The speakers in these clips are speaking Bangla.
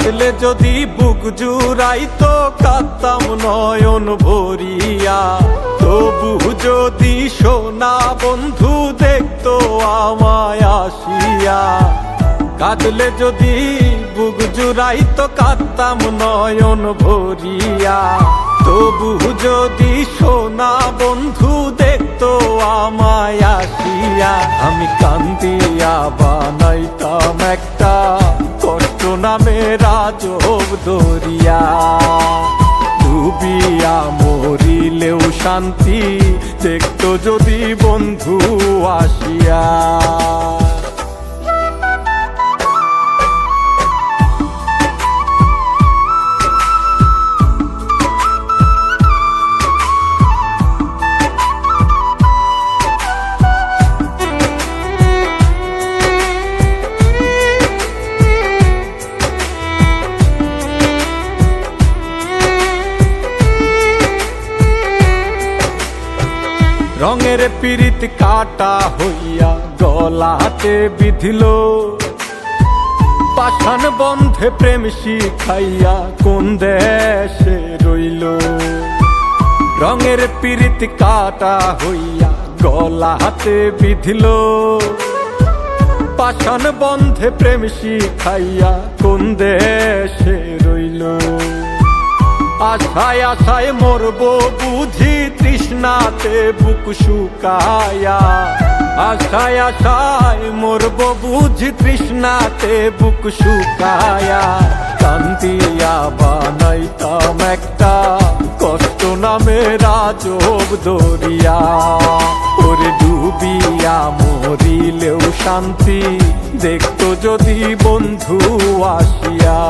কাঁদলে যদি বুক জুড়াইতো কাঁদতাম নয়ন ভরিয়া, তবু যদি সোনা বন্ধু দেখতো আমায় আসিয়া। কাঁদলে যদি বুক জুড়াইতো কাঁদতাম নয়ন ভরিয়া, তবু যদি সোনা বন্ধু দেখতো আমায় আসিয়া। আমি কান্দিয়া বানাইতাম একটা কষ্ট নামের আজব দরিয়া, ডুবিয়া মরিলেও শান্তি দেখতো যদি বন্ধু আসিয়া। রঙের পিরিত কাটা হইয়া গলাতে বিধিল, পাষাণ বন্ধে প্রেম শিখাইয়া কোন দেশে রইল। রঙের পিরিত কাটা হইয়া গলাতে বিধিল, পাষাণ বন্ধে প্রেম শিখাইয়া কোন দেশে রইল। আশায় আশায় মরবো বুঝি তৃষ্ণাতে বুক শুকায়া, আশায় আশায় মরবো বুঝি তৃষ্ণাতে বুক শুকায়া। কান্দিয়া বানাইতাম একটা কষ্ট নামের আজব দরিয়া, ওরে ডুবিয়া মরিলেও শান্তি দেখতো যদি বন্ধু আসিয়া।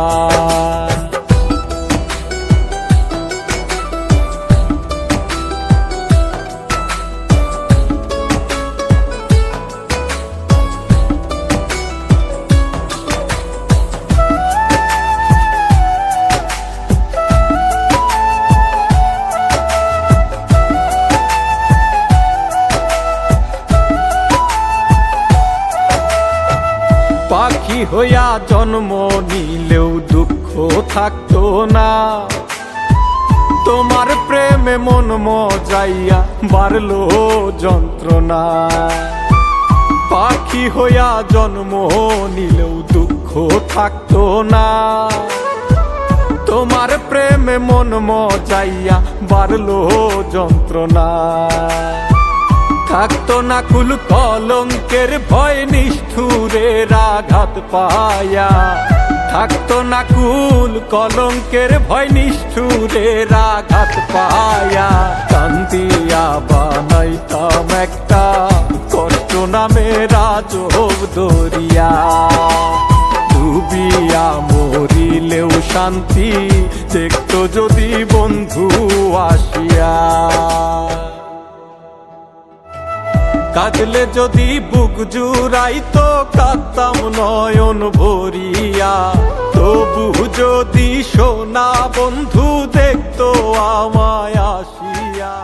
পাখি হইয়া জন্ম নিলেও দুঃখ থাকতো না, তোমার প্রেমে মন মজাইয়া বাড়লো যন্ত্রণা। পাখি হইয়া জন্ম নিলেও দুঃখ থাকতো না, তোমার প্রেমে মন মজাইয়া বাড়লো যন্ত্রণা। থাকতো না কুল কলঙ্কের ভয় নিষ্ঠুরের আঘাত পায়া, থাকতো না কুল কলঙ্কের ভয় নিষ্ঠুরের আঘাত পায়া। কান্দিয়া বানাইতাম একটা কষ্ট নামের আজব দরিয়া, ডুবিয়া মরিলেও শান্তি দেখতো যদি বন্ধু আসিয়া। কাঁদলে যদি বুক জুড়াইতো কাঁদতাম নয়ন ভরিয়া, তবু যদি সোনা বন্ধু দেখতো আমায় আসিয়া।